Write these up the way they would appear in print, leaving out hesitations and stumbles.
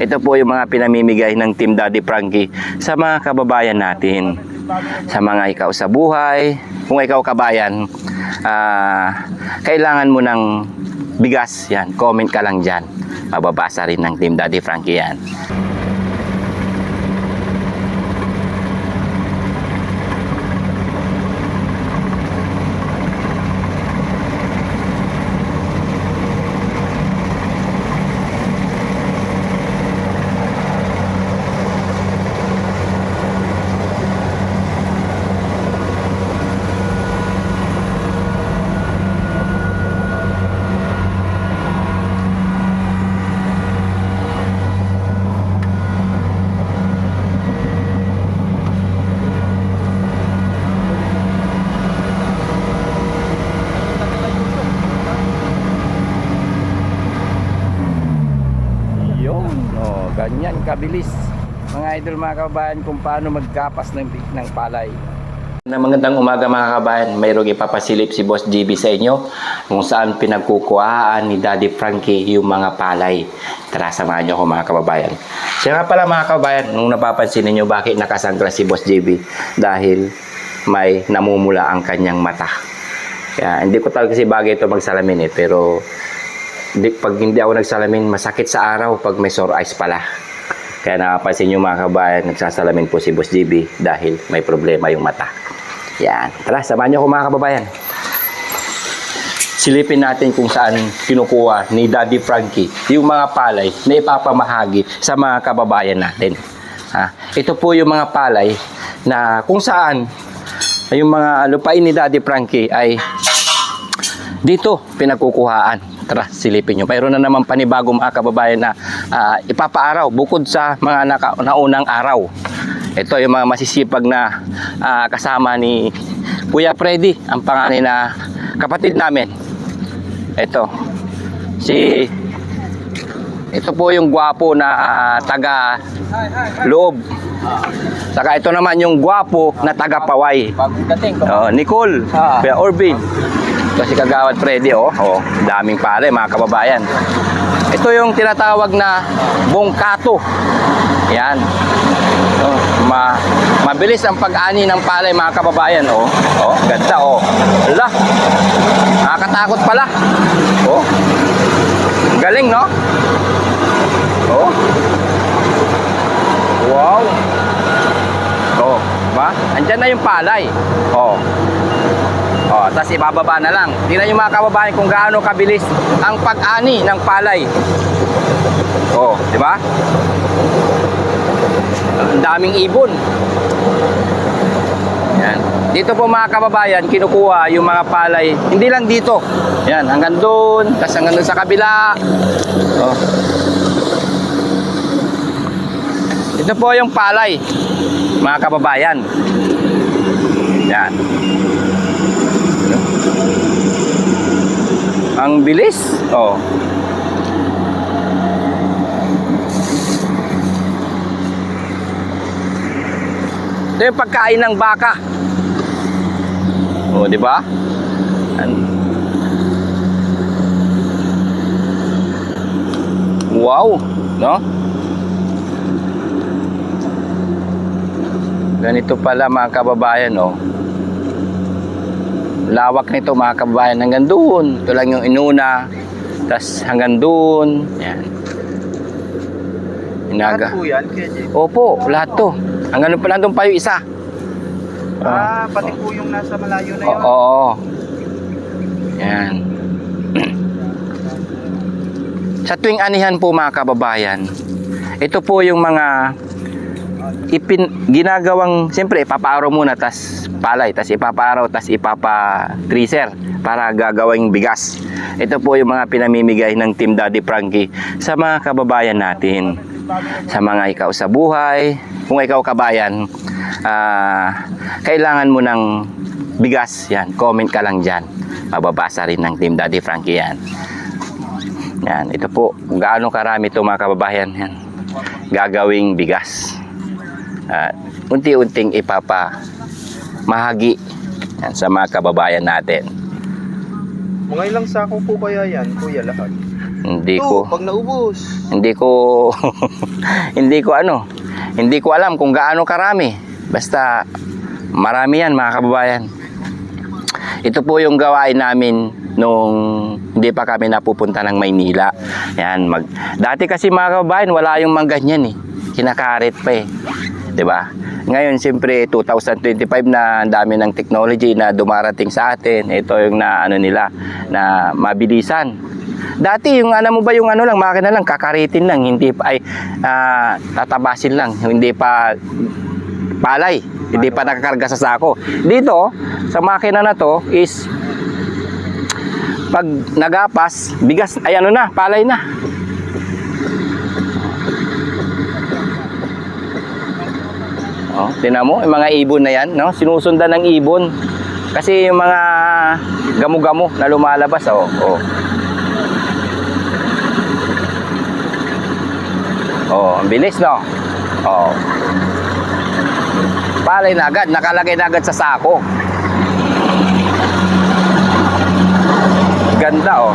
Ito po yung mga pinamimigay ng Team Daddy Frankie sa mga kababayan natin. Sa mga ikaw sa buhay, kung ikaw kabayan, kailangan mo ng bigas, yan, comment ka lang dyan. Mababasa rin ng Team Daddy Frankie yan. Ganyan kabilis mga idol, mga kababayan, kung paano magkapas ng palay. Magandang umaga mga kababayan, mayroong ipapasilip si Boss GB sa inyo kung saan pinagkukuhaan ni Daddy Frankie yung mga palay. Tara, samahan nyo ako mga kababayan. Siya nga pala mga kababayan, nung napapansin niyo bakit nakasangkla si Boss GB, dahil may namumula ang kanyang mata. Kaya hindi ko talaga kasi bagay ito magsalamin pero pag hindi ako nagsalamin, masakit sa araw pag may sore eyes pala. Kaya nakapansin nyo mga kabayan, nagsasalamin po si Boss GB dahil may problema yung mata. Yan. Tara, samahan nyo ako mga kababayan. Silipin natin kung saan kinukuha ni Daddy Frankie yung mga palay na ipapamahagi sa mga kababayan natin. Ito po yung mga palay na kung saan yung mga lupain ni Daddy Frankie ay dito pinagkukuhaan. Tara, silipin nyo. Mayroon na naman panibagong mga kababayan na ipapaaraw bukod sa mga naunang araw. Ito yung mga masisipag na kasama ni Kuya Freddy, ang pangalan na kapatid namin. Ito po yung gwapo na taga loob. Saka ito naman yung gwapo na taga Paway. Nicole, Kuya Orbin. Ito si Kagawad Freddy, daming pare mga kababayan. Ito yung tinatawag na bongkato. Yan. Mabilis ang pag-ani ng palay mga kababayan, ganda, Ala. Nakakatakot pala. Galing, no? Wow. Diba? Andyan na yung palay. Tapos ibababa na lang. Tingnan nyo mga kababayan kung gaano kabilis ang pag-ani ng palay. Di ba? Ang daming ibon. Yan. Dito po mga kababayan, kinukuha yung mga palay. Hindi lang dito. Yan, hanggang doon, tapos hanggang doon sa kabila. Ito po yung palay, mga kababayan. Yan. Ang bilis. Ito yung pagkain ng baka. Di ba? Wow, no? Ganito pala mga kababayan, lawak nito mga kababayan, hanggang doon. Ito lang yung inuna, tas hanggang doon. Yan. Lahat po yan? Opo, lahat to. Hanggang doon pa lang, doon pa yung isa. Pati po yung nasa malayo na yun? Oo. Yan. Sa tuwing anihan po mga kababayan, ito po yung mga ginagawang, siyempre ipapaaraw muna, tas palay, tas ipapaaraw, tas ipapa-treaser para gagawing bigas. Ito po yung mga pinamimigay ng Team Daddy Frankie sa mga kababayan natin. Sa mga ikaw sa buhay, kung ikaw kabayan, kailangan mo ng bigas, yan, comment ka lang dyan. Mababasa rin ng Team Daddy Frankie yan. Yan, ito po, kung gaano karami ito mga kababayan, yan, gagawing bigas. Unti-unting ipapamahagi yan, sa mga kababayan natin. Mga ilang sako po kaya yan, kuya, lahat? Hindi Ito, ko pag naubos. hindi ko hindi ko alam kung gaano karami. Basta marami yan mga kababayan. Ito po yung gawain namin nung hindi pa kami napupunta ng Maynila. Yan, dati kasi mga kababayan, wala yung mga ganyan eh. Kinakarit pa eh. 'Di ba? Ngayon siyempre 2025 na, ang dami ng technology na dumarating sa atin. Ito yung na ano nila na mabilisan. Dati yung ano mo ba yung ano lang, makina lang, kakaritin lang, hindi pa ay tatabasin lang, hindi pa palay, hindi pa nakakarga sa sako. Dito sa makina na to is pag nagapas, bigas ay ano na, palay na. Oh, tingnan mo, yung mga ibon na yan, no? Sinusundan ng ibon. Kasi yung mga gamo-gamo na lumalabas, oh. Oh, ang bilis, no? Oh. Palay na agad, nakalagay na agad sa sako. Ganda, oh.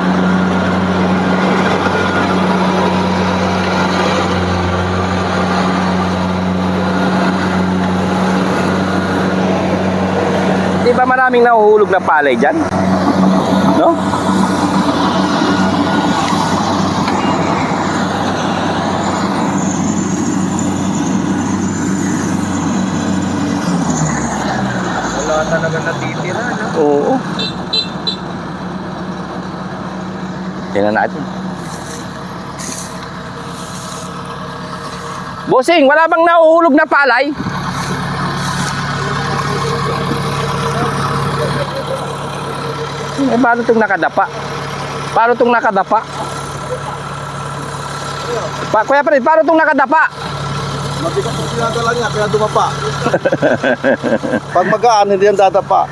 Di ba maraming nahuhulog na palay dyan? No? Wala talaga natitira, no? Oo. Tingnan natin. Bossing, wala bang nahuhulog na palay? Eh, paano itong nakadapa? Paano itong nakadapa? Kuya Fred, paano itong nakadapa? Mabigat yung sinadala niya, kaya dumapa. Pag magaan, hindi yan dadapa.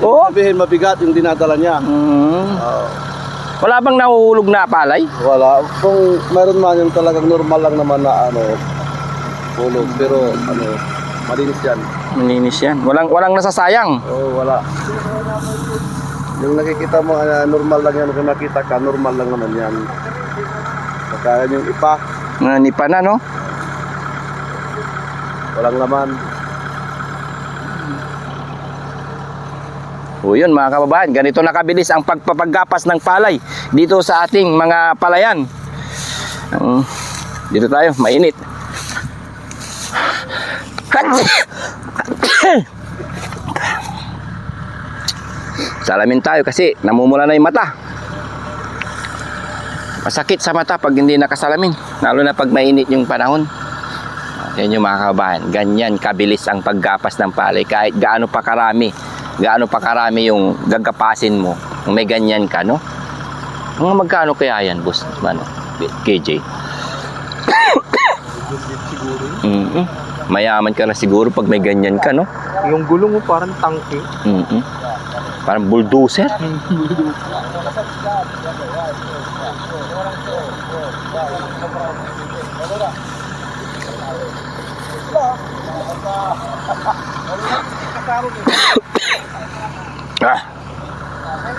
Oo. Sabihin, mabigat yung dinadala niya. Wala bang nahuhulog na palay? Wala. Kung meron man yung talagang normal lang naman na hulog. Pero malinis yan. Malinis yan. Walang nasasayang. Oo, wala. Yung nakikita mo, normal lang yan. Kung nakita ka, normal lang naman yan. Kaya yung ipa, Nipa na, no? walang laman. O yun mga kababayan, ganito nakabilis ang pagpapagapas ng palay dito sa ating mga palayan. Dito tayo, mainit. Salamin tayo kasi namumula na yung mata. Masakit sa mata pag hindi nakasalamin, lalo na pag mainit yung panahon. Yan yung mga kababayan, ganyan kabilis ang paggapas ng palay kahit gaano pa karami yung gagapasin mo kung may ganyan ka, no? Mga magkano kaya yan, boss? Ano? KJ? Mayaman ka na siguro pag may ganyan ka, no? Yung gulong mo parang tangke. Parang bulldozer.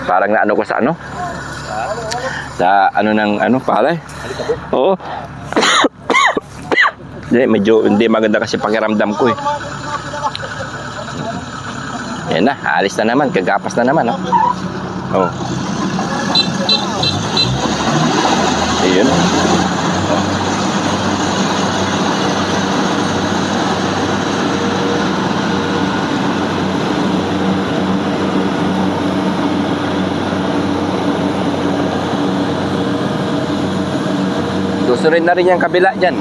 Parang naano ko sa ano? Sa ano ng ano, palay? Oo. Medyo hindi maganda kasi pakiramdam ko eh. Yan na, alis na naman, gagapas na naman, oh. Ayun. Susunod na rin yung kabila dyan.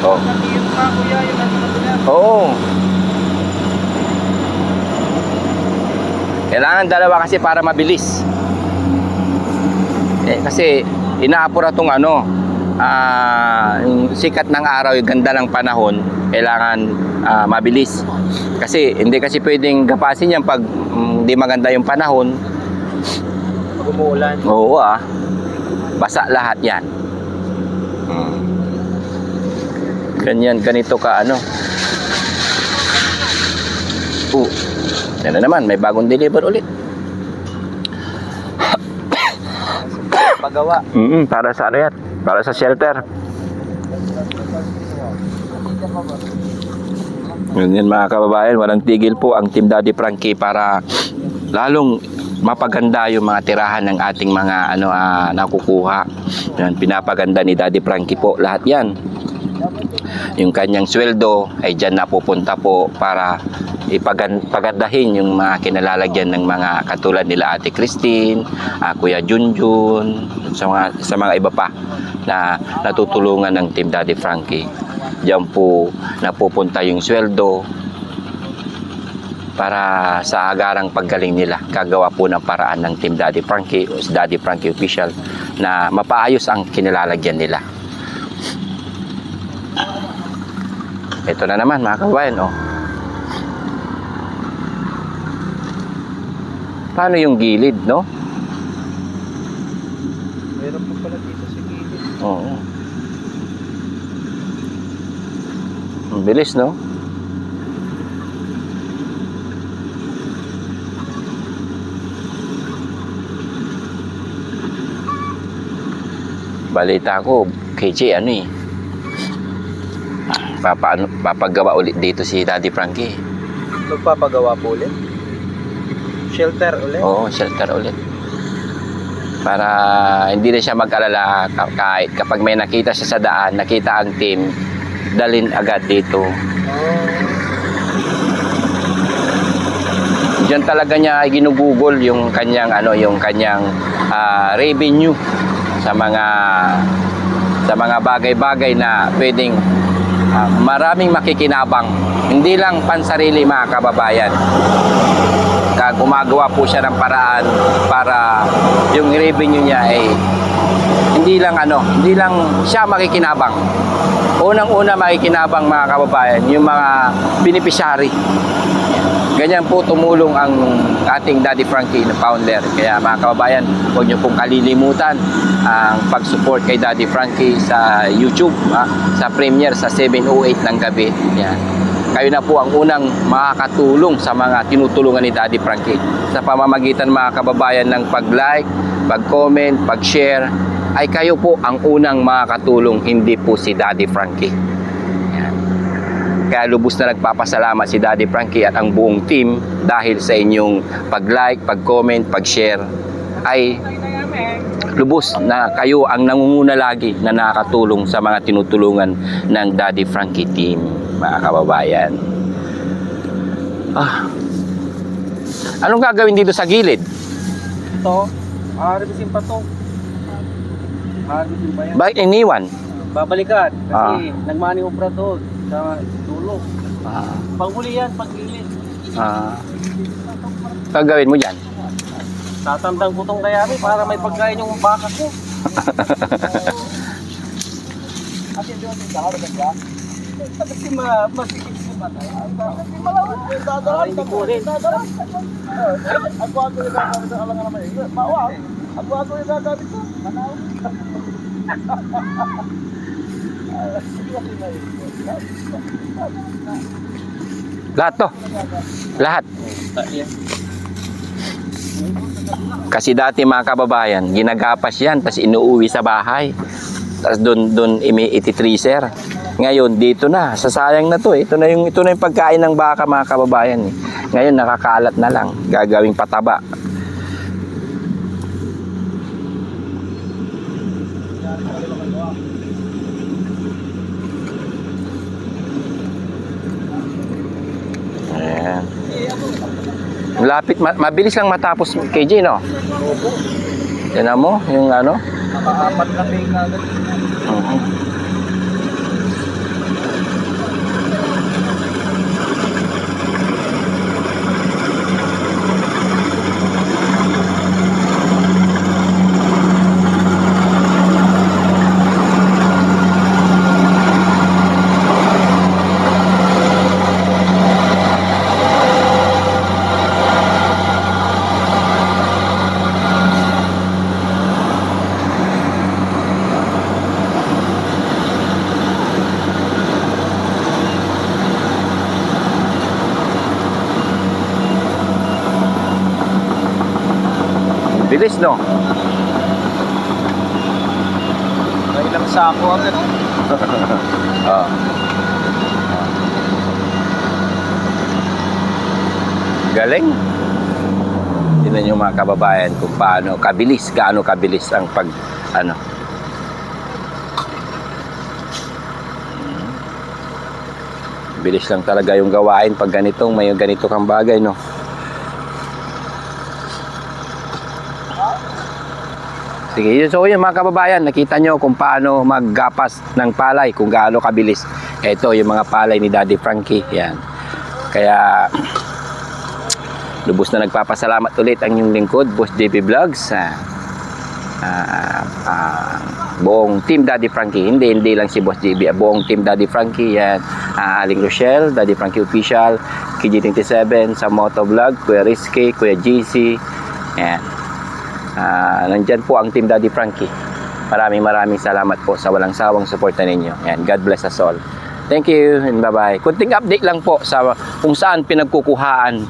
Oh. Oo. Kailangan dalawa kasi para mabilis. Kasi inaapura tong yung sikat ng araw, yung ganda ng panahon, kailangan mabilis. Kasi hindi kasi pwedeng gapasin yan pag hindi maganda yung panahon. Pag umuulan. Oo basa lahat yan. Ganyan, ganito ka Yan na naman, may bagong deliver ulit. Pagawa. Para sa ano yan? Para sa shelter. Yun mga kababayan, walang tigil po ang Team Daddy Frankie para lalong mapaganda yung mga tirahan ng ating mga nakukuha. Yan, pinapaganda ni Daddy Frankie po lahat yan. Yung kanyang sweldo ay dyan napupunta po para ipagandahin yung mga kinalalagyan ng mga katulad nila Ate Christine, Kuya Junjun, sa mga iba pa na natutulungan ng Team Daddy Frankie. Diyan po napupunta yung sweldo para sa agarang paggaling nila. Gagawa po ng paraan ng Team Daddy Frankie o si Daddy Frankie Official na mapaayos ang kinalalagyan nila. Ito na naman mga kabayan, oh. Paano yung gilid, no? Meron po pala dito sa gilid. Oo. Ang bilis, no? Balita ko, KJ, papagawa ulit dito si Daddy Frankie. Magpapagawa po ulit? Shelter ulit? Oo, shelter ulit. Para hindi na siya mag-alala kahit kapag may nakita siya sa daan, nakita ang team, dalhin agad dito. Diyan talaga niya ginugugol yung kanyang revenue sa mga bagay-bagay na pwedeng maraming makikinabang, hindi lang pansarili mga kababayan. Gumagawa po siya ng paraan para yung revenue niya ay hindi lang siya makikinabang. Unang-una makikinabang mga kababayan yung mga beneficiary. Ganyan po tumulong ang ating Daddy Frankie na founder. Kaya mga kababayan, huwag niyo pong kalilimutan ang pag-support kay Daddy Frankie sa YouTube, sa premiere sa 7:08 ng gabi. Yan. Kayo na po ang unang makakatulong sa mga tinutulungan ni Daddy Frankie. Sa pamamagitan mga kababayan ng pag-like, pag-comment, pag-share, ay kayo po ang unang makakatulong, hindi po si Daddy Frankie. Yan. Kaya lubos na nagpapasalamat si Daddy Frankie at ang buong team dahil sa inyong pag-like, pag-comment, pag-share, ay lubos na kayo ang nangunguna lagi na nakakatulong sa mga tinutulungan ng Daddy Frankie team, mga kababayan. Anong gagawin dito sa gilid? Ito, harvesting pa to. Harvesting pa yan. Bakit iniwan? Babalikan kasi nagmaniobra doon sa dulo. Panghuli yan, pag-gilid. Gagawin mo dyan? Tatandang ko tong kayami para may pagkain yung baka ko. Ate, doon din ka, ba? Kasi masikip ko ba tayo? Hindi ko rin. Ako yung gagamit ng alangan naman. Bawang. Ako yung gagamit ko. Manaw. Lahat to. Lahat. Kasi dati mga kababayan, ginagapas yan, tapos inuuwi sa bahay. Tapos doon iti-treaser. Ngayon, dito na. Sasayang na to. Ito na yung pagkain ng baka mga kababayan. Ngayon, nakakalat na lang. Gagawing pataba. Ayan. Malapit, mabilis lang matapos KJ, no? Yan mo, yung Nakaapat lang yung agad. Bilis, no? May ilang sako agad. Oh. Galing. Tingnan nyo mga kababayan kung gaano kabilis ang bilis lang talaga yung gawain pag may ganito kang bagay, no? Sige, so yun mga kababayan, nakita nyo kung paano maggapas ng palay, kung gaano kabilis. Ito yung mga palay ni Daddy Frankie, yan. Kaya lubos na nagpapasalamat ulit ang inyong lingkod, Boss JB Vlogs. Buong Team Daddy Frankie, hindi lang si Boss JB, buong Team Daddy Frankie, yan. Aling Rochelle, Daddy Frankie Official, KG27, sa Motovlog, Kuya Rizky, Kuya GC, yan. Nandyan po ang Team Daddy Frankie. Maraming salamat po sa walang sawang suporta ninyo. Yan, God bless us all. Thank you and bye-bye. Kunting update lang po sa kung saan pinagkukuhaan,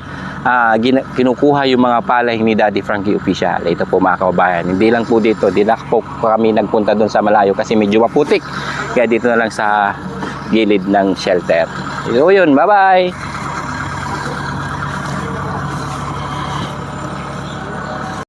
kinukuha yung mga palay ni Daddy Frankie Official. Ito po mga kababayan. Hindi lang po dito, di na po kami nagpunta doon sa malayo kasi medyo maputik. Kaya dito na lang sa gilid ng shelter. So yun, bye-bye.